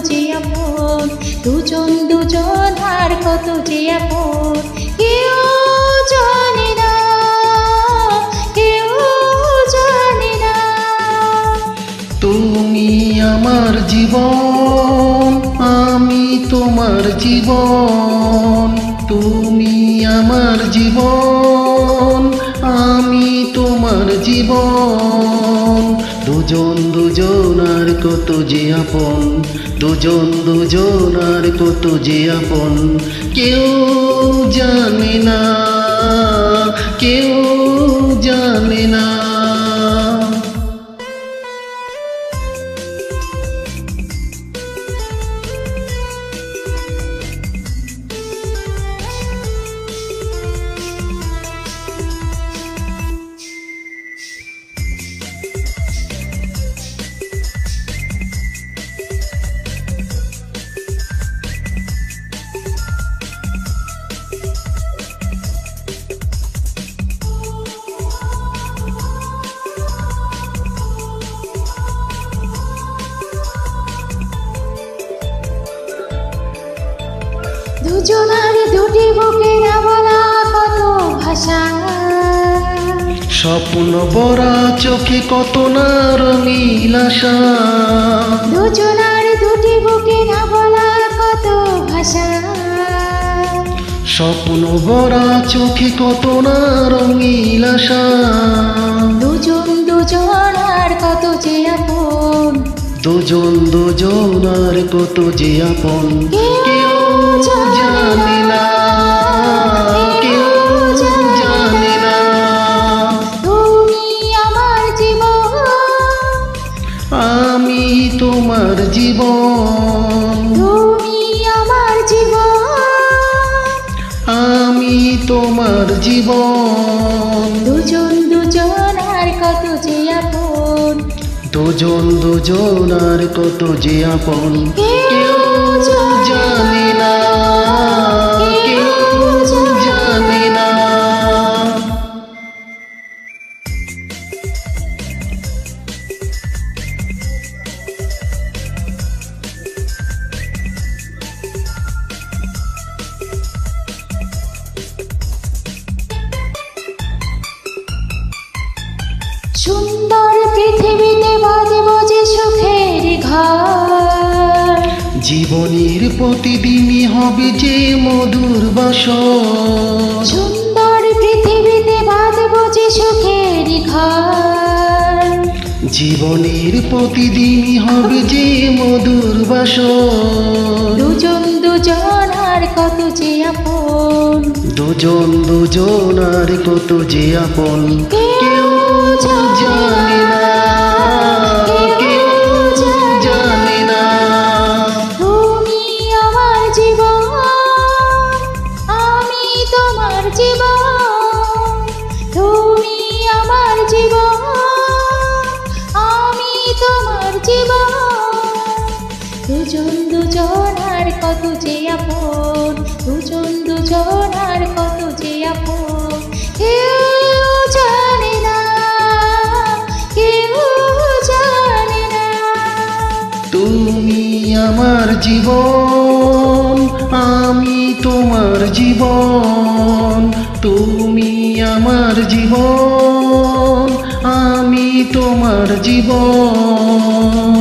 যে আপন, দুজন দুজন আর কত যে আপন, কেউ জানে না, কেউ জানে না। তুমি আমার জীবন, আমি তোমার জীবন। তুমি আমার জীবন, আমি তোমার জীবন। দুজন দুজন আর কত যে আপন, দুজন দুজন আর কত যে আপন, কেউ জানে না, কেউ জানে না। দুজনার দুটি বুকের বলা কত ভাষা, স্বপ্ন ভরা চোখে কত না রঙিন আশা। দুজনার দুটি বুকের বলা কত ভাষা, স্বপ্ন ভরা চোখে কত না রঙিন আশা। দুজন দুজন আর কত যে আপন, দুজন দুজন আর কত যে আপন, কেউ জানে না, কেউ জানে না। তুমি আমার জীবন, আমি তোমার জীবন। তুমি আমার জীবন, আমি তোমার জীবন। দুজন দুজন আর কত যে আপন, দুজন দুজন আর কত যে আপন, কেউ জানে না, কেউ জানে না। সুন্দর পৃথিবীতে বাঁধব যে সুখের ঘর, জীবনের প্রতিদিনই হবে যে মধুর বাসর। সুন্দর পৃথিবীতে বাঁধব যে সুখের ঘর, জীবনের প্রতিদিনই হবে যে মধুর বাসর। দুজন দুজন আর কত যে আপন, দুজন দুজন আর কত যে আপন, কেউ জানে না, কেউ জানে না। তুমি আমার জীবন, আমি তোমার জীবন, তুমি আমার জীবন, আমি তোমার জীবন। দুজন দুজন আর কত যে আপন, দুজন দুজন আর কত যে আপন, কেউ জানে না, কেউ জানে না। তুমি আমার জীবন, আমি তোমার জীবন। তুমি আমার জীবন, আমি তোমার জীবন।